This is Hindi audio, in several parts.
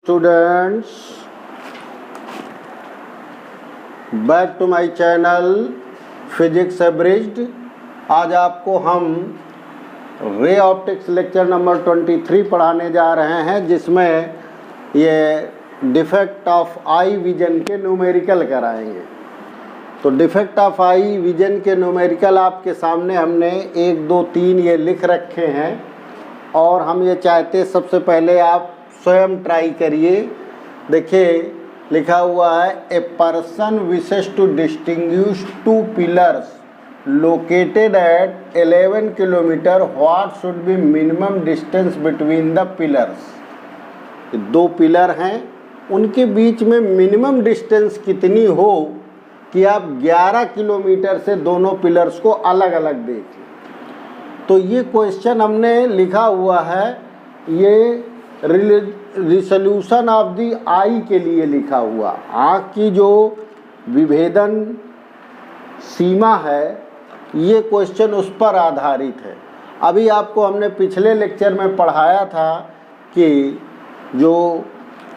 Students, back to my channel physics abridged. आज आपको हम रे ऑप्टिक्स लेक्चर नंबर 23 पढ़ाने जा रहे हैं, जिसमें ये डिफेक्ट ऑफ आई विजन के न्यूमेरिकल कराएंगे। तो डिफेक्ट ऑफ आई विजन के न्यूमेरिकल आपके सामने हमने 1, 2, 3 ये लिख रखे हैं, और हम ये चाहते सबसे पहले आप स्वयं ट्राई करिए। देखिए लिखा हुआ है, a person wishes to distinguish two pillars located at 11 kilometre, what should be minimum distance between the pillars. 2 pillar हैं, उनके बीच में मिनिमम डिस्टेंस कितनी हो कि आप 11 किलोमीटर से दोनों पिलर्स को अलग अलग देखें। तो ये क्वेश्चन हमने लिखा हुआ है, ये रिसोल्यूशन ऑफ दी आई के लिए लिखा हुआ। आँख की जो विभेदन सीमा है, ये क्वेश्चन उस पर आधारित है। अभी आपको हमने पिछले लेक्चर में पढ़ाया था कि जो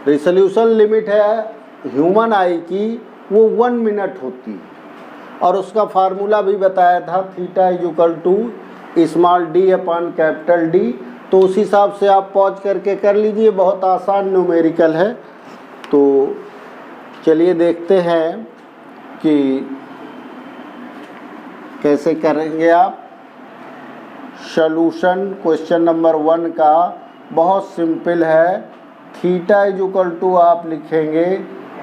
रिसोल्यूशन लिमिट है ह्यूमन आई की, वो 1 मिनट होती है, और उसका फार्मूला भी बताया था, theta is equal to small d upon capital D. तो उस हिसाब से आप पॉज करके कर लीजिए, बहुत आसान न्यूमेरिकल है। तो चलिए देखते हैं कि कैसे करेंगे आप। सॉल्यूशन क्वेश्चन नंबर 1 का बहुत सिंपल है। थीटा इज इक्वल टू आप लिखेंगे,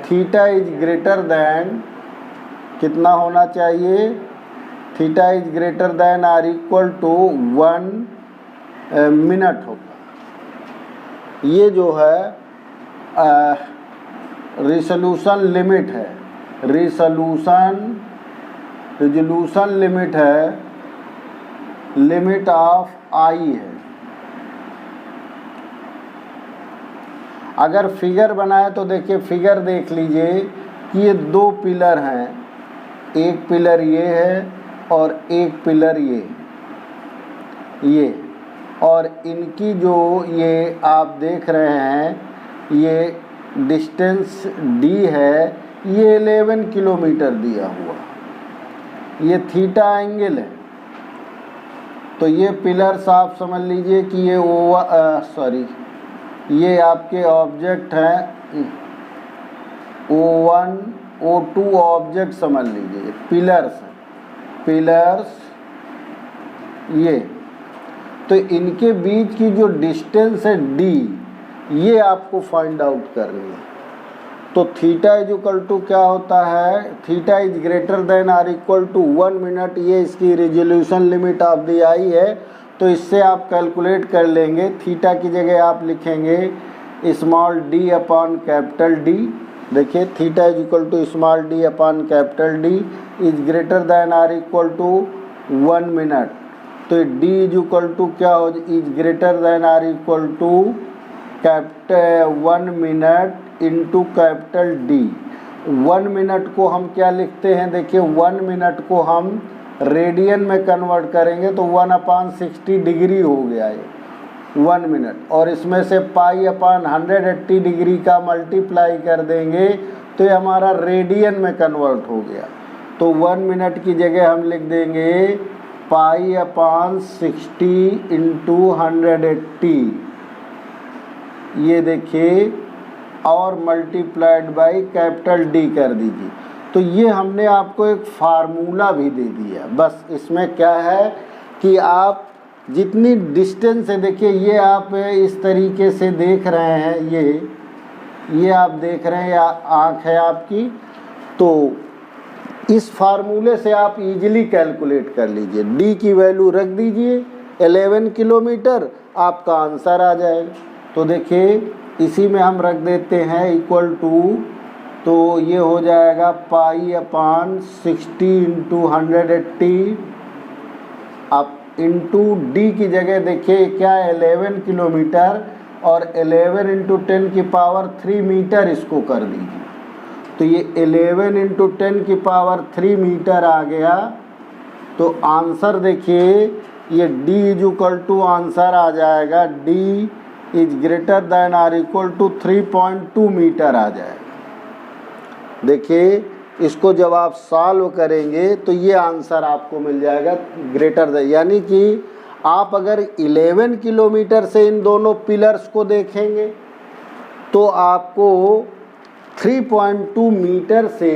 थीटा इज ग्रेटर दैन, कितना होना चाहिए, theta is greater than or equal to 1 minute होगा। ये जो है रिसोल्यूशन लिमिट है, रिजोल्यूशन लिमिट है, लिमिट ऑफ आई है। अगर फिगर बनाए तो देखिए, फिगर देख लीजिए कि ये 2 पिलर हैं, एक पिलर ये है और एक पिलर ये, और इनकी जो ये आप देख रहे हैं, ये डिस्टेंस d है, ये 11 किलोमीटर दिया हुआ, ये थीटा एंगल है। तो ये पिलर्स आप समझ लीजिए कि ये आपके ऑब्जेक्ट हैं, O1 O2 ऑब्जेक्ट समझ लीजिए, पिलर्स हैं, पिलर्स ये। तो इनके बीच की जो डिस्टेंस है d, ये आपको फाइंड आउट करनी है। तो थीटा इज इक्वल टू क्या होता है, theta is greater than or equal to 1 minute, ये इसकी resolution limit of the eye है। तो इससे आप कैलकुलेट कर लेंगे, थीटा की जगह आप लिखेंगे small d upon capital D. देखिए theta is equal to small d upon capital D is greater than or equal to 1 minute. तो d इज इक्वल टू क्या हो, is greater than or equal to capital 1 minute into capital D. 1 minute को हम क्या लिखते हैं, देखिए 1 मिनट को हम रेडियन में कन्वर्ट करेंगे तो 1/60 डिग्री हो गया ये 1 मिनट, और इसमें से π/180 डिग्री का मल्टीप्लाई कर देंगे तो ये हमारा रेडियन में कन्वर्ट हो गया। तो 1 मिनट की जगह हम लिख देंगे π/60 इंटू 180, ये देखिए, और मल्टीप्लाइड बाई कैपिटल डी कर दीजिए। तो ये हमने आपको एक फार्मूला भी दे दिया। बस इसमें क्या है कि आप जितनी डिस्टेंस है, देखिए ये आप इस तरीके से देख रहे हैं, ये आप देख रहे हैं, या आँख है आपकी, तो इस फार्मूले से आप इजीली कैलकुलेट कर लीजिए। डी की वैल्यू रख दीजिए 11 किलोमीटर, आपका आंसर आ जाएगा। तो देखिए इसी में हम रख देते हैं इक्वल टू, तो ये हो जाएगा π/60 इंटू 180, आप इंटू डी की जगह देखिए क्या 11 किलोमीटर, और 11 इंटू 10 की पावर 3 मीटर इसको कर दीजिए। तो ये 11 इंटू 10 की पावर 3 मीटर आ गया। तो आंसर देखिए, ये d is equal to answer आ जाएगा d is greater than or equal to 3.2 metre आ जाएगा। देखिए इसको जब आप सॉल्व करेंगे तो ये आंसर आपको मिल जाएगा ग्रेटर देन, यानी कि आप अगर 11 किलोमीटर से इन दोनों पिलर्स को देखेंगे तो आपको 3.2 मीटर से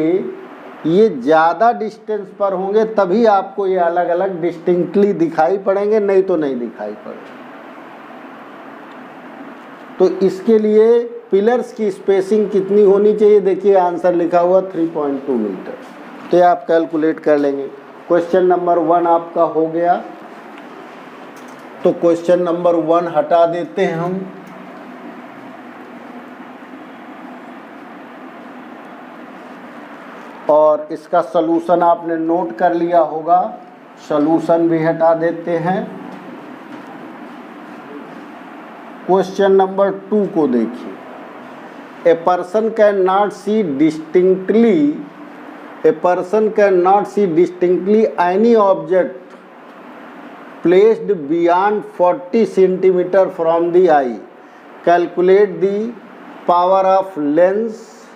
ये ज़्यादा डिस्टेंस पर होंगे, तभी आपको ये अलग अलग डिस्टिंक्टली दिखाई पड़ेंगे, नहीं तो नहीं दिखाई पड़ेंगे। तो इसके लिए पिलर्स की स्पेसिंग कितनी होनी चाहिए, देखिए आंसर लिखा हुआ 3.2 मीटर। तो ये आप कैलकुलेट कर लेंगे। क्वेश्चन नंबर 1 आपका हो गया। तो क्वेश्चन नंबर 1 हटा देते हैं हम। और इसका सलूशन आपने नोट कर लिया होगा, सलूशन भी हटा देते हैं। क्वेश्चन नंबर 2 को देखिए। A person can not see distinctly any object placed beyond 40 centimeter from the eye. Calculate the power of lens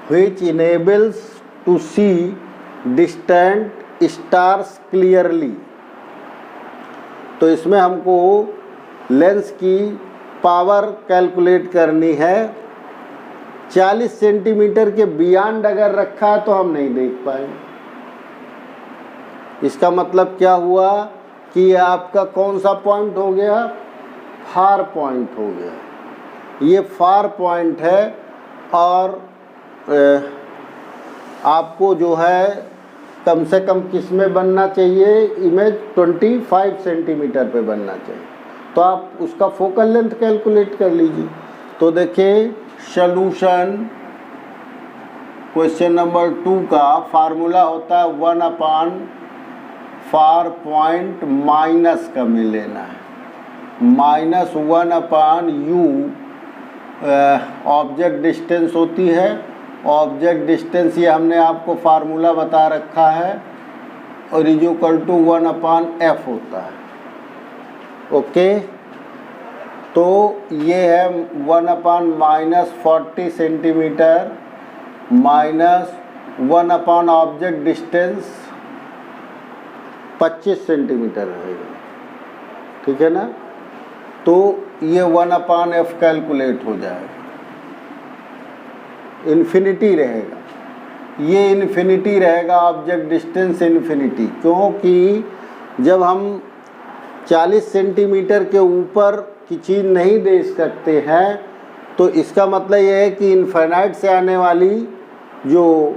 which enables to see distant stars clearly. तो इसमें हमको लेंस की पावर कैलकुलेट करनी है। 40 सेंटीमीटर के बियॉन्ड अगर रखा है तो हम नहीं देख पाएंगे। इसका मतलब क्या हुआ कि ये आपका कौन सा पॉइंट हो गया, फार पॉइंट हो गया। ये फार पॉइंट है और आपको जो है कम से कम किस में बनना चाहिए, इमेज 25 सेंटीमीटर पे बनना चाहिए। तो आप उसका फोकल लेंथ कैलकुलेट कर लीजिए। तो देखिए सॉल्यूशन क्वेश्चन नंबर 2 का फार्मूला होता है 1 फार पॉइंट माइनस का में लेना है, -1/u ऑब्जेक्ट डिस्टेंस होती है। ऑब्जेक्ट डिस्टेंस ये हमने आपको फार्मूला बता रखा है और इज इक्वल टू 1/f होता है। ओके, तो ये है 1/-40 सेंटीमीटर -1 ऑब्जेक्ट डिस्टेंस 25 सेंटीमीटर रहेगा, ठीक है ना। तो ये 1/f कैलकुलेट हो जाएगा, इन्फिनिटी रहेगा, ये इन्फिनिटी रहेगा ऑब्जेक्ट डिस्टेंस इन्फिनिटी। क्योंकि जब हम 40 सेंटीमीटर के ऊपर की चीज़ नहीं देख सकते हैं तो इसका मतलब ये है कि इनफाइनाइट से आने वाली जो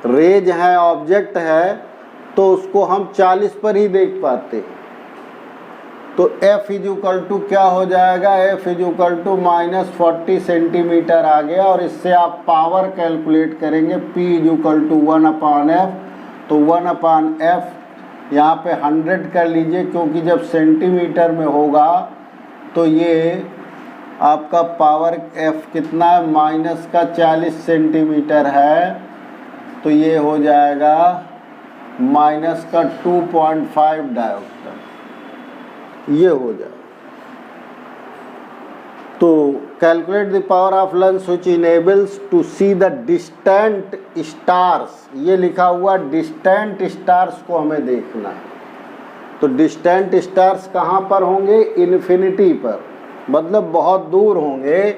रेज है, ऑब्जेक्ट है, तो उसको हम 40 पर ही देख पाते हैं। तो F इज इक्वल टू क्या हो जाएगा, F is equal to -40 centimetre आ गया। और इससे आप पावर कैलकुलेट करेंगे, P is equal to 1/f। तो 1/f यहाँ पे 100 कर लीजिए, क्योंकि जब सेंटीमीटर में होगा तो ये आपका पावर F कितना है, -40 सेंटीमीटर है। तो ये हो जाएगा -2.5 डायोप्टर, ये हो जाए। तो calculate the power of lens which enables to see the distant stars, ये लिखा हुआ डिस्टेंट स्टार्स को हमें देखना है। तो डिस्टेंट स्टार्स कहाँ पर होंगे, इन्फिनिटी पर, मतलब बहुत दूर होंगे।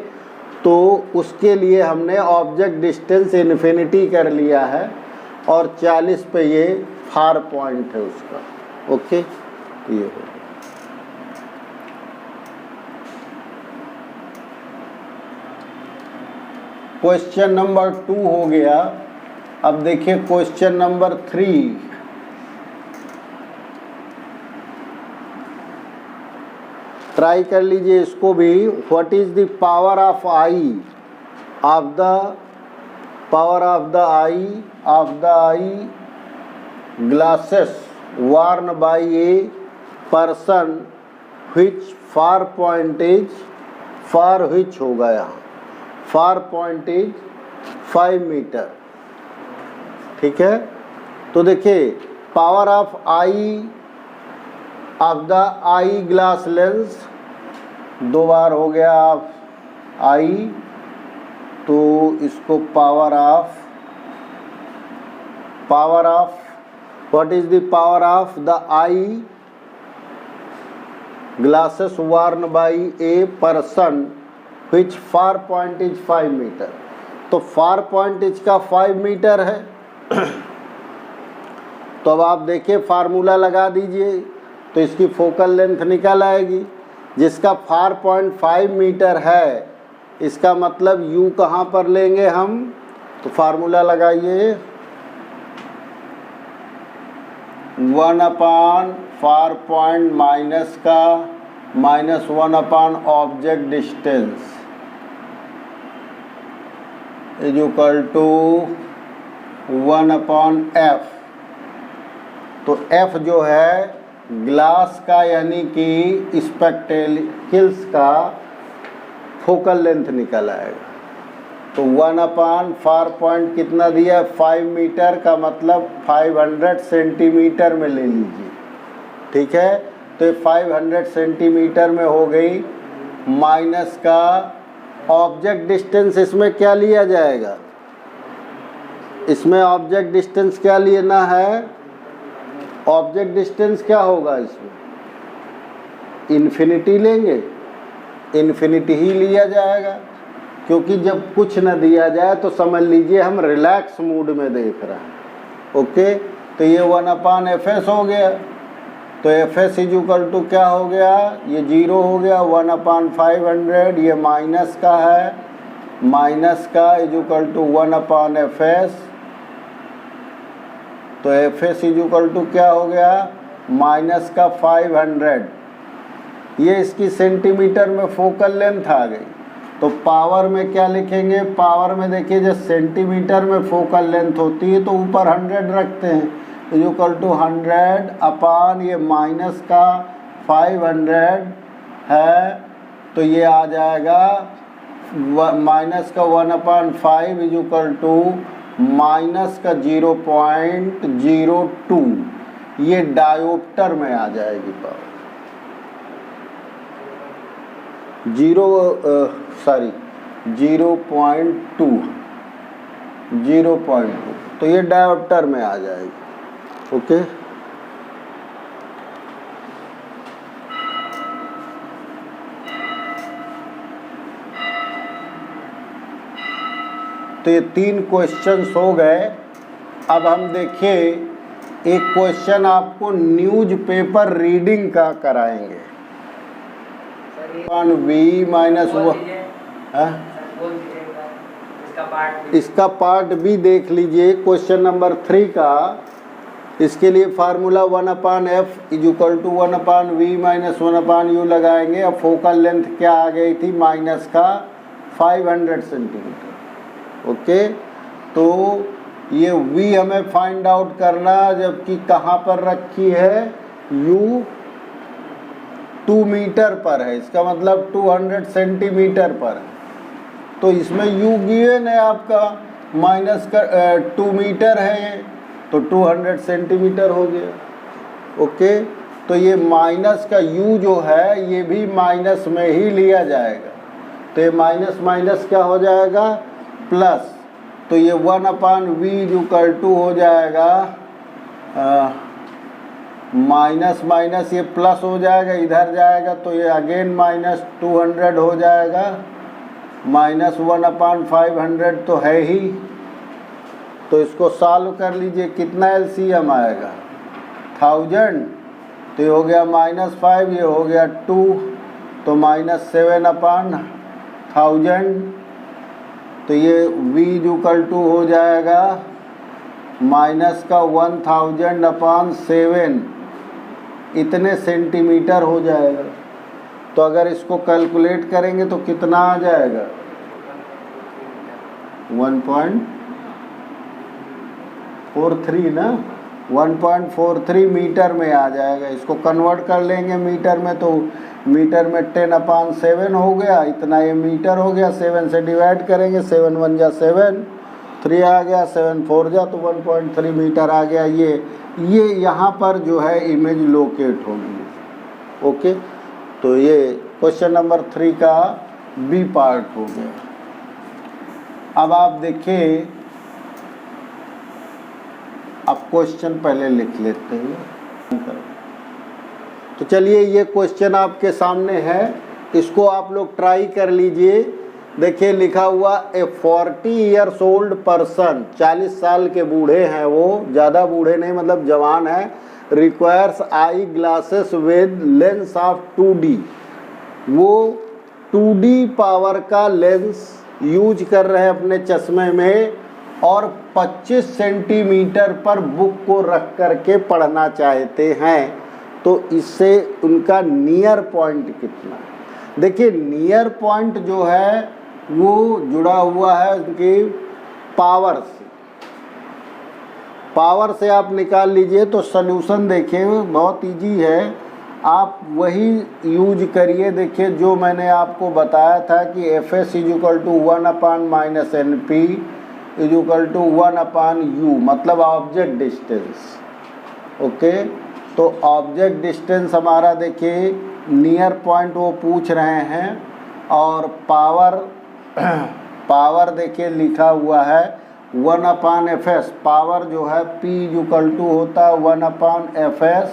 तो उसके लिए हमने ऑब्जेक्ट डिस्टेंस इन्फिनिटी कर लिया है और 40 पे ये फार पॉइंट है उसका। ओके, ये हो क्वेश्चन नंबर 2 हो गया। अब देखिए क्वेश्चन नंबर 3। ट्राई कर लीजिए इसको भी। What is the power of eye of the eye glasses worn by a person which far point is, far which होगा यहाँ, far point is 5 मीटर, ठीक है। तो देखिए power of eye of the eye glass lens 2 बार हो गया आई, तो इसको power of what is the power of the eye glasses worn by a person which far point is 5 metre. तो फार पॉइंट इसका 5 मीटर है। तो अब आप देखिए फार्मूला लगा दीजिए तो इसकी फोकल लेंथ निकल आएगी। जिसका फार पॉइंट 5 मीटर है, इसका मतलब u कहाँ पर लेंगे हम, तो फार्मूला लगाइए 1 अपान फार पॉइंट माइनस का -1 upon object distance is equal to 1 upon F. तो एफ जो है ग्लास का यानी कि स्पेक्टेकल्स का फोकल लेंथ निकल आएगा। तो 1 अपान फार पॉइंट कितना दिया, 5 मीटर का मतलब 500 सेंटीमीटर में ले लीजिए, ठीक है। तो ये 500 सेंटीमीटर में हो गई, माइनस का ऑब्जेक्ट डिस्टेंस इसमें क्या लिया जाएगा, इसमें ऑब्जेक्ट डिस्टेंस क्या लेना है, ऑब्जेक्ट डिस्टेंस क्या होगा इसमें, इन्फिनिटी लेंगे, इन्फिनिटी ही लिया जाएगा, क्योंकि जब कुछ न दिया जाए तो समझ लीजिए हम रिलैक्स मूड में देख रहे हैं। ओके, तो ये 1 अपान एफ एस हो गया। तो F S is equal to क्या हो गया, ये 0 हो गया, 1 अपान 500, ये माइनस का है, माइनस का is equal to 1 upon F S. तो F S is equal to क्या हो गया, माइनस का 500। ये इसकी सेंटीमीटर में फोकल लेंथ आ गई। तो पावर में क्या लिखेंगे, पावर में देखिए जब सेंटीमीटर में फोकल लेंथ होती है तो ऊपर 100 रखते हैं, इज इक्वल टू 100 अपान ये माइनस का 500 है, तो ये आ जाएगा माइनस का 1 अपान 5 इज इक्वल टू माइनस का 0.02। ये डायोप्टर में आ जाएगी पावर, 0.2, तो ये डायोप्टर में आ जाएगी। ओके, तो ये 3 क्वेश्चंस हो गए। अब हम देखिए एक क्वेश्चन आपको न्यूज़पेपर रीडिंग का कराएंगे। v माइनस इसका पार्ट भी देख लीजिए क्वेश्चन नंबर 3 का। इसके लिए formula 1 upon F is equal to 1 upon V minus 1 upon U लगाएंगे। अब फोकल लेंथ क्या आ गई थी, माइनस का 500 सेंटीमीटर। ओके, तो ये v हमें फाइंड आउट करना, जबकि कहाँ पर रखी है, u 2 मीटर पर है, इसका मतलब 200 सेंटीमीटर पर है। तो इसमें u गिवन है आपका, माइनस का 2 मीटर है ये, तो 200 सेंटीमीटर हो गया। ओके, तो ये माइनस का u जो है ये भी माइनस में ही लिया जाएगा। तो ये माइनस माइनस क्या हो जाएगा, प्लस। तो ये 1 अपान वी इक्वल टू हो जाएगा माइनस माइनस ये प्लस हो जाएगा, इधर जाएगा तो ये अगेन माइनस 200 हो जाएगा, माइनस 1 अपान 500 तो है ही। तो इसको सॉल्व कर लीजिए, कितना एलसीएम आएगा, 1000। तो ये हो गया -5, ये हो गया 2, तो -7 अपान 1000। तो ये v इक्वल टू हो जाएगा माइनस का 1000 अपान 7, इतने सेंटीमीटर हो जाएगा। तो अगर इसको कैलकुलेट करेंगे तो कितना आ जाएगा, 1.43 ना, 1.43 मीटर में आ जाएगा। इसको कन्वर्ट कर लेंगे मीटर में, तो मीटर में 10 अपान 7 हो गया, इतना ये मीटर हो गया। 7 से डिवाइड करेंगे, 7 1 जा 7, 3 आ गया, 7 4 जा तो 1.3 मीटर आ गया। ये यहाँ पर जो है इमेज लोकेट होगी। ओके, तो ये क्वेश्चन नंबर 3 का बी पार्ट हो गया। अब आप देखिए, अब क्वेश्चन पहले लिख लेते हैं। तो चलिए, ये क्वेश्चन आपके सामने है, इसको आप लोग ट्राई कर लीजिए। देखिए लिखा हुआ ए 40 ईयर्स ओल्ड पर्सन, 40 साल के बूढ़े हैं, वो ज़्यादा बूढ़े नहीं मतलब जवान है, requires eye glasses with lens of 2D। वो 2D पावर का लेंस यूज कर रहे हैं अपने चश्मे में और 25 सेंटीमीटर पर बुक को रख करके पढ़ना चाहते हैं। तो इससे उनका नियर पॉइंट कितना है? देखिए नियर पॉइंट जो है वो जुड़ा हुआ है उनकी पावर से। पावर से आप निकाल लीजिए। तो सल्यूशन देखिए बहुत इजी है, आप वही यूज करिए। देखिए जो मैंने आपको बताया था कि Fs = 1/- NP = 1/u, मतलब ऑब्जेक्ट डिस्टेंस। ओके, तो ऑब्जेक्ट डिस्टेंस हमारा देखिए नियर पॉइंट वो पूछ रहे हैं, और पावर देखिए लिखा हुआ है 1/Fs। पावर जो है P = होता है 1/Fs।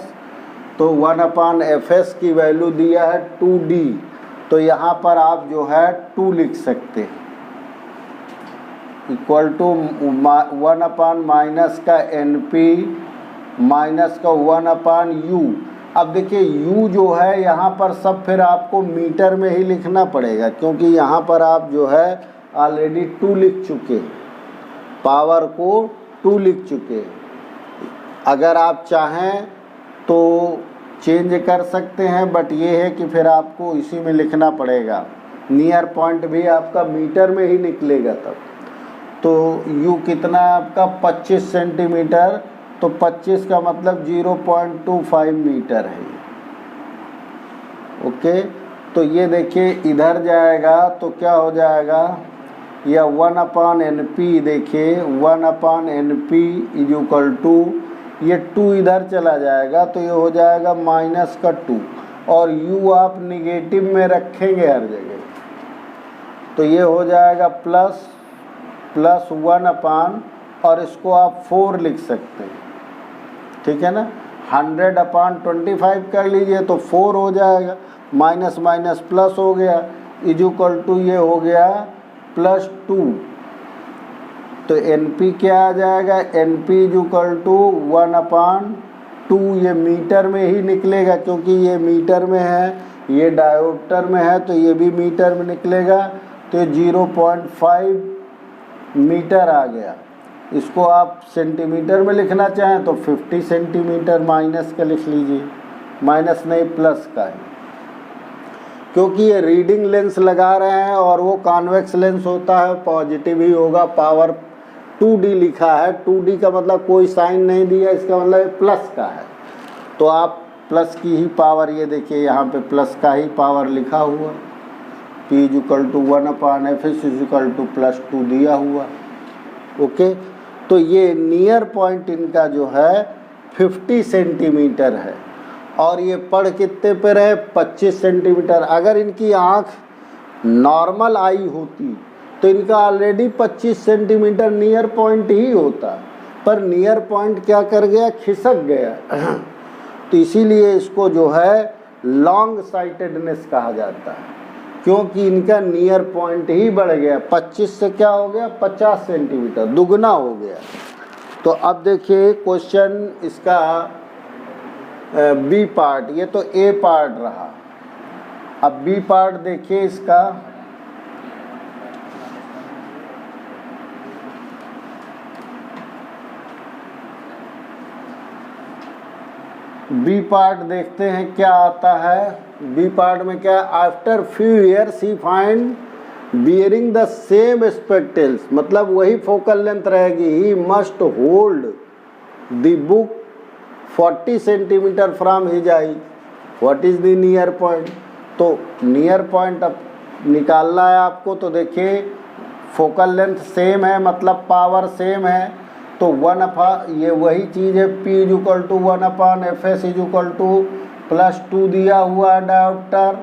तो 1/Fs की वैल्यू दिया है 2D, तो यहाँ पर आप जो है 2 लिख सकते हैं, इक्वल टू 1/- का NP माइनस का 1/u। अब देखिए u जो है यहाँ पर सब फिर आपको मीटर में ही लिखना पड़ेगा, क्योंकि यहाँ पर आप जो है ऑलरेडी 2 लिख चुके हैं, पावर को 2 लिख चुके हैं। अगर आप चाहें तो चेंज कर सकते हैं, बट ये है कि फिर आपको इसी में लिखना पड़ेगा। नियर पॉइंट भी आपका मीटर में ही निकलेगा तब। तो u कितना है आपका 25 सेंटीमीटर, तो 25 का मतलब 0.25 मीटर है। ओके, तो ये देखिए इधर जाएगा तो क्या हो जाएगा, या 1/NP। देखिए 1/NP = ये 2 इधर चला जाएगा तो ये हो जाएगा -2, और u आप निगेटिव में रखेंगे हर जगह, तो ये हो जाएगा प्लस 1/, और इसको आप 4 लिख सकते हैं, ठीक है ना। 100/25 कर लीजिए तो 4 हो जाएगा, माइनस माइनस प्लस हो गया, = ये हो गया +2। तो NP क्या आ जाएगा, NP = 1/2। ये मीटर में ही निकलेगा, क्योंकि ये मीटर में है, ये डायोप्टर में है, तो ये भी मीटर में निकलेगा। तो 0.5 मीटर आ गया। इसको आप सेंटीमीटर में लिखना चाहें तो 50 सेंटीमीटर माइनस का लिख लीजिए, माइनस नहीं प्लस का है, क्योंकि ये रीडिंग लेंस लगा रहे हैं और वो कॉन्वेक्स लेंस होता है, पॉजिटिव ही होगा। पावर 2D लिखा है, 2D का मतलब कोई साइन नहीं दिया, इसका मतलब प्लस का है, तो आप प्लस की ही पावर, ये देखिए यहाँ पे प्लस का ही पावर लिखा हुआ, P = 1/Fs = +2 दिया हुआ। ओके, तो ये नियर पॉइंट इनका जो है 50 सेंटीमीटर है, और ये पढ़ कितने पे रहे 25 सेंटीमीटर। अगर इनकी आँख नॉर्मल आई होती तो इनका ऑलरेडी 25 सेंटीमीटर नियर पॉइंट ही होता, पर नियर पॉइंट क्या कर गया, खिसक गया। तो इसीलिए इसको जो है लॉन्ग साइटेडनेस कहा जाता है, क्योंकि इनका नियर पॉइंट ही बढ़ गया, 25 से क्या हो गया 50 सेंटीमीटर, दुगना हो गया। तो अब देखिए क्वेश्चन इसका बी पार्ट, ये तो ए पार्ट रहा, अब बी पार्ट देखिए इसका। बी पार्ट देखते हैं क्या आता है। बी पार्ट में क्या, after few years he find bearing the same spectacles, मतलब वही फोकल लेंथ रहेगी। He must hold the book 40 centimetre from his eye. What is the near point, तो नियर पॉइंट अब निकालना है आपको। तो देखिए फोकल लेंथ सेम है, मतलब पावर सेम है, तो ये वही चीज़ है, P = 1/Fs = +2 दिया हुआ है डायोप्टर,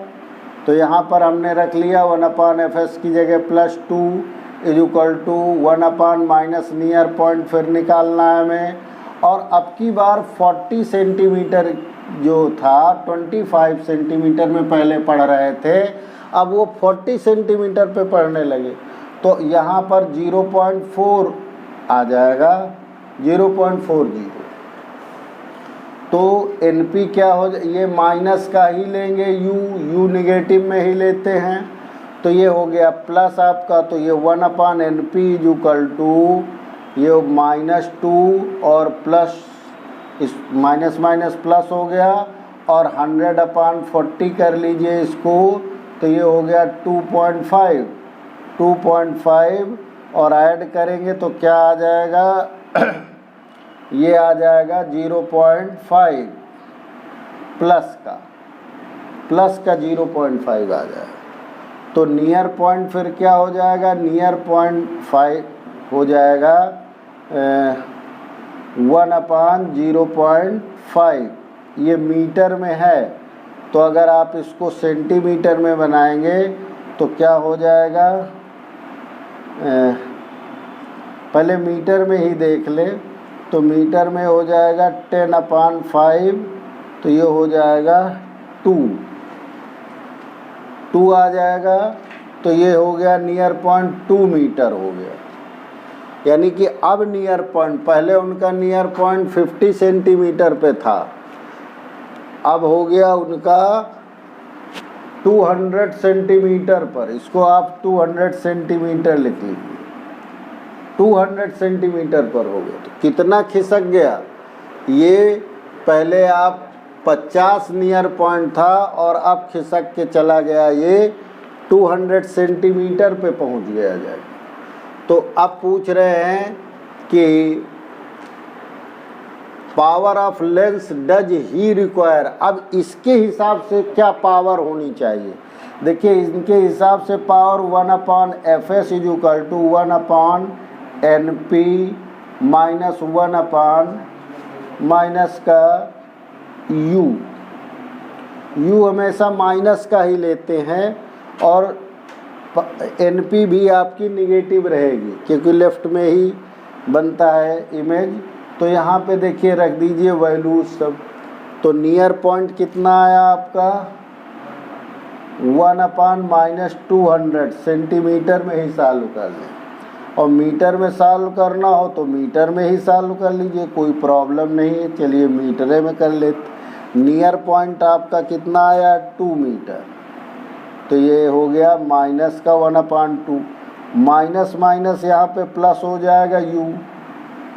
तो यहाँ पर हमने रख लिया 1/fs की जगह +2 = 1/ माइनस नियर पॉइंट फिर निकालना है हमें। और अब की बार 40 सेंटीमीटर जो था 25 सेंटीमीटर में पहले पढ़ रहे थे, अब वो 40 सेंटीमीटर पे पढ़ने लगे, तो यहाँ पर 0.4 आ जाएगा, 0.40। तो NP क्या हो जाए, ये माइनस का ही लेंगे, U निगेटिव में ही लेते हैं, तो ये हो गया प्लस आपका, तो ये 1/NP = ये -2 और प्लस इस माइनस माइनस प्लस हो गया, और 100/40 कर लीजिए इसको, तो ये हो गया 2.5 और ऐड करेंगे तो क्या आ जाएगा ये आ जाएगा 0.5 प्लस का 0.5 आ जाएगा। तो नियर पॉइंट फिर क्या हो जाएगा, नियर पॉइंट 5 हो जाएगा 1/0.5। ये मीटर में है, तो अगर आप इसको सेंटीमीटर में बनाएंगे तो क्या हो जाएगा, पहले मीटर में ही देख ले, तो मीटर में हो जाएगा 10/5, तो ये हो जाएगा 2 आ जाएगा, तो ये हो गया नियर पॉइंट 2 मीटर हो गया। यानी कि अब नियर पॉइंट, पहले उनका नियर पॉइंट 50 सेंटीमीटर पे था, अब हो गया उनका 200 सेंटीमीटर पर। इसको आप 200 सेंटीमीटर लिख लीजिए, 200 सेंटीमीटर पर हो गया। तो कितना खिसक गया, ये पहले आप 50 नियर पॉइंट था और अब खिसक के चला गया, ये 200 सेंटीमीटर पे पहुंच गया जाए। तो अब पूछ रहे हैं कि power of lens does he require, अब इसके हिसाब से क्या पावर होनी चाहिए। देखिए इनके हिसाब से पावर 1/fs = 1/NP -1/ माइनस का U हमेशा माइनस का ही लेते हैं, और NP भी आपकी निगेटिव रहेगी क्योंकि लेफ्ट में ही बनता है इमेज। तो यहाँ पे देखिए रख दीजिए वैल्यूज सब। तो नियर पॉइंट कितना आया आपका 1/-200 सेंटीमीटर में ही सॉल्व कर लें, और मीटर में सॉल्व करना हो तो मीटर में ही सॉल्व कर लीजिए, कोई प्रॉब्लम नहीं है। चलिए मीटरे में कर लेते। नियर पॉइंट आपका कितना आया 2 मीटर, तो ये हो गया माइनस का 1/2, माइनस माइनस यहाँ पे प्लस हो जाएगा U।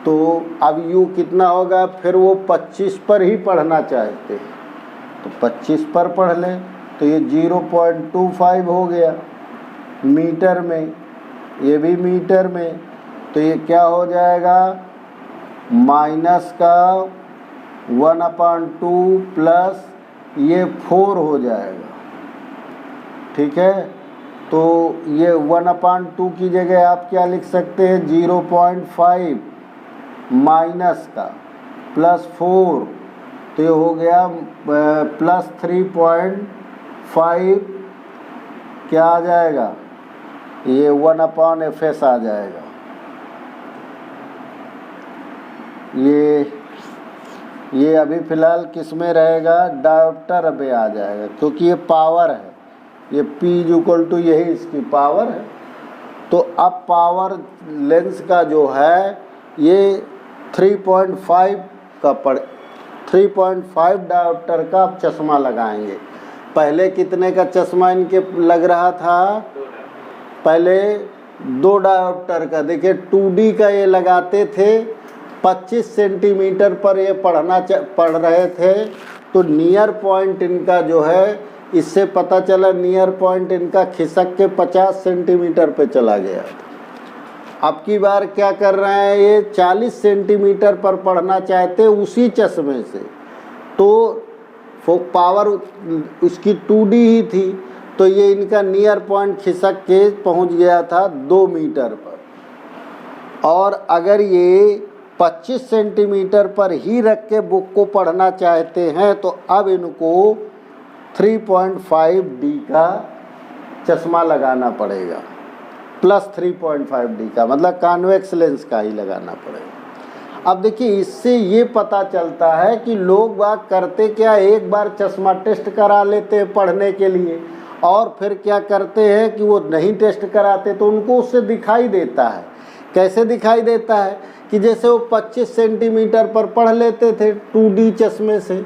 तो अब U कितना होगा, फिर वो 25 पर ही पढ़ना चाहते हैं तो 25 पर पढ़ लें, तो ये 0.25 हो गया मीटर में, ये भी मीटर में। तो ये क्या हो जाएगा, माइनस का 1/2 प्लस ये 4 हो जाएगा, ठीक है। तो ये 1/2 की जगह आप क्या लिख सकते हैं, 0.5 माइनस का +4, तो ये हो गया +3.5, क्या आ जाएगा, ये 1/fs आ जाएगा। ये अभी फ़िलहाल किस में रहेगा, डायोप्टर में आ जाएगा, क्योंकि ये पावर है, ये P = यही इसकी पावर है। तो अब पावर लेंस का जो है ये 3.5 का 3.5 डायोप्टर का आप चश्मा लगाएंगे। पहले कितने का चश्मा इनके लग रहा था, पहले 2 डायोप्टर का। देखिए 2D का ये लगाते थे, 25 सेंटीमीटर पर ये पढ़ रहे थे। तो नियर पॉइंट इनका जो है, इससे पता चला नियर पॉइंट इनका खिसक के 50 सेंटीमीटर पे चला गया था। अब की बार क्या कर रहे हैं, ये 40 सेंटीमीटर पर पढ़ना चाहते उसी चश्मे से, तो पावर उसकी 2D ही थी, तो ये इनका नियर पॉइंट खिसक के पहुंच गया था 2 मीटर पर। और अगर ये 25 सेंटीमीटर पर ही रख के बुक को पढ़ना चाहते हैं, तो अब इनको 3.5D का चश्मा लगाना पड़ेगा, प्लस 3.5D का, मतलब कॉन्वेक्स लेंस का ही लगाना पड़ेगा। अब देखिए इससे ये पता चलता है कि लोग बाग करते क्या, एक बार चश्मा टेस्ट करा लेते हैं पढ़ने के लिए और फिर क्या करते हैं कि वो नहीं टेस्ट कराते, तो उनको उससे दिखाई देता है। कैसे दिखाई देता है कि जैसे वो 25 सेंटीमीटर पर पढ़ लेते थे 2D चश्मे से,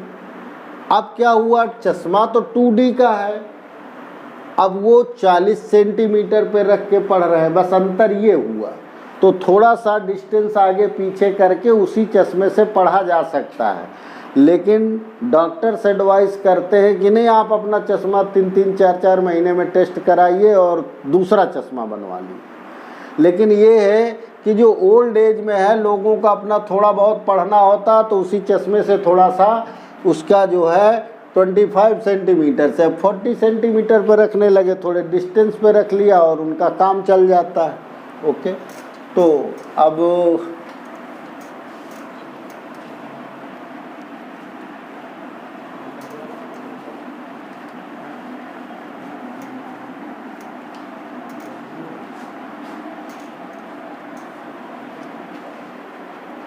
अब क्या हुआ, चश्मा तो 2D का है, अब वो 40 सेंटीमीटर पे रख के पढ़ रहे हैं, बस अंतर ये हुआ। तो थोड़ा सा डिस्टेंस आगे पीछे करके उसी चश्मे से पढ़ा जा सकता है, लेकिन डॉक्टर्स एडवाइस करते हैं कि नहीं, आप अपना चश्मा 3-3, 4-4 महीने में टेस्ट कराइए और दूसरा चश्मा बनवा लीजिए। लेकिन ये है कि जो ओल्ड एज में है, लोगों का अपना थोड़ा बहुत पढ़ना होता तो उसी चश्मे से थोड़ा सा उसका जो है 25 सेंटीमीटर से 40 सेंटीमीटर पर रखने लगे, थोड़े डिस्टेंस पे रख लिया और उनका काम चल जाता है। ओके, तो अब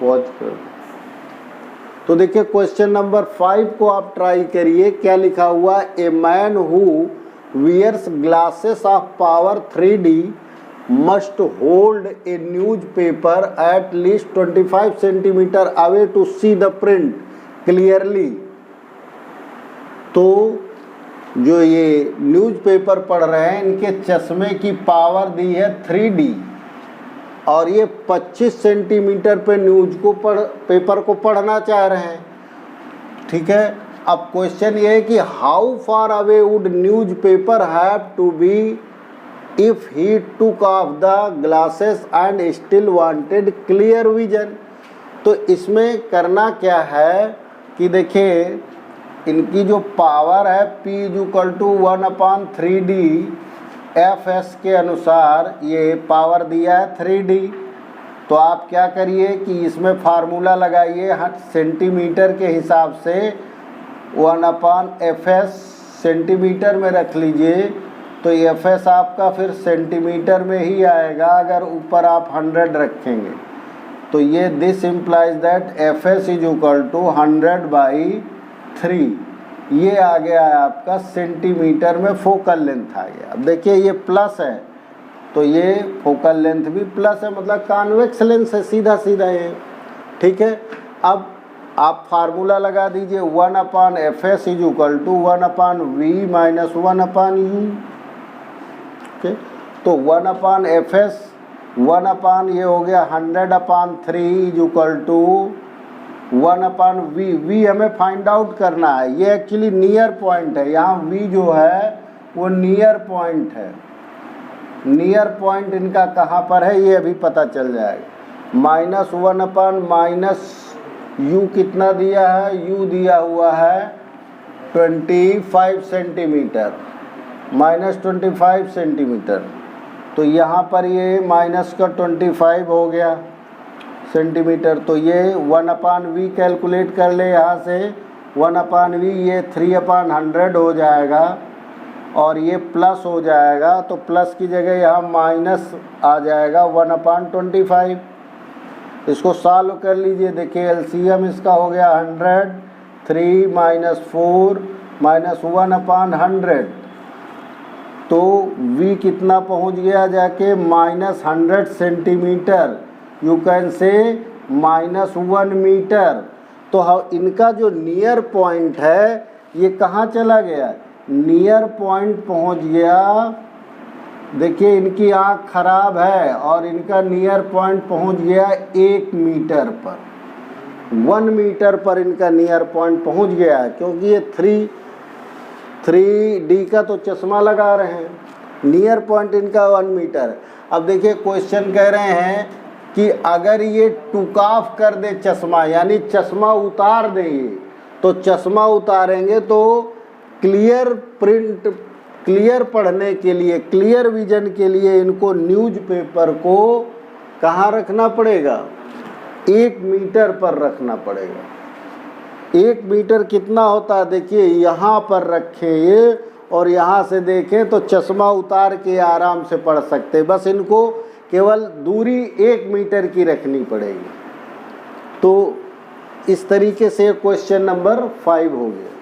पॉज कर, तो देखिए क्वेश्चन नंबर 5 को आप ट्राई करिए। क्या लिखा हुआ, a man who wears glasses of power 3D must hold a newspaper at least 25 centimetre away to see the print clearly. तो जो ये न्यूज़पेपर पढ़ रहे हैं, इनके चश्मे की पावर दी है 3D और ये 25 सेंटीमीटर पे पेपर को पढ़ना चाह रहे हैं। ठीक है, अब क्वेश्चन ये है कि how far away would newspaper have to be if he took off the glasses and still wanted clear vision. तो इसमें करना क्या है कि देखिए इनकी जो पावर है P = 1/3D, FS के अनुसार ये पावर दिया है 3D। तो आप क्या करिए कि इसमें फार्मूला लगाइए, सेंटीमीटर के हिसाब से 1/FS सेंटीमीटर में रख लीजिए, तो FS आपका फिर सेंटीमीटर में ही आएगा अगर ऊपर आप 100 रखेंगे। तो ये दिस इम्प्लाइज दैट FS = 100/3, ये आ गया है आपका सेंटीमीटर में, फोकल लेंथ आ गया। अब देखिए ये प्लस है तो ये फोकल लेंथ भी प्लस है, मतलब कॉन्वेक्स लेंस है, सीधा सीधा ये। ठीक है, अब आप फार्मूला लगा दीजिए, 1/FS = 1/V - 1/U। तो 1/FS 1/ ये हो गया 100/3 = 1/V। V हमें फाइंड आउट करना है, ये एक्चुअली नियर पॉइंट है, यहाँ V जो है वो नियर पॉइंट है। नियर पॉइंट इनका कहाँ पर है ये अभी पता चल जाएगा। -1/- U कितना दिया है, U दिया हुआ है 25 सेंटीमीटर, -25 सेंटीमीटर। तो यहाँ पर ये -25 हो गया सेंटीमीटर, तो ये 1/V कैलकुलेट कर ले यहाँ से। 1/V ये 3/100 हो जाएगा और ये प्लस हो जाएगा, तो प्लस की जगह यहाँ माइनस आ जाएगा 1/25। इसको सॉल्व कर लीजिए, देखिए LCM इसका हो गया 100, 3 - 4 - 1/100, तो V कितना पहुँच गया जाके -100 centimetre, you can say -1 metre. तो इनका जो नियर पॉइंट है ये कहाँ चला गया, नियर पॉइंट पहुँच गया। देखिए इनकी आँख खराब है और इनका नियर पॉइंट पहुँच गया 1 मीटर पर, 1 मीटर पर इनका नियर पॉइंट पहुँच गया है, क्योंकि ये 3D का तो चश्मा लगा रहे हैं, नियर पॉइंट इनका 1 मीटर। अब देखिए क्वेश्चन कह रहे हैं कि अगर ये टुक ऑफ कर दे चश्मा, यानी चश्मा उतार देंगे, तो चश्मा उतारेंगे तो क्लियर प्रिंट, क्लियर पढ़ने के लिए, क्लियर विजन के लिए इनको न्यूज़पेपर को कहाँ रखना पड़ेगा, 1 मीटर पर रखना पड़ेगा। 1 मीटर कितना होता है, देखिए यहाँ पर रखें ये, और यहाँ से देखें तो चश्मा उतार के आराम से पढ़ सकते हैं। बस इनको केवल दूरी 1 मीटर की रखनी पड़ेगी। तो इस तरीके से क्वेश्चन नंबर 5 हो गया।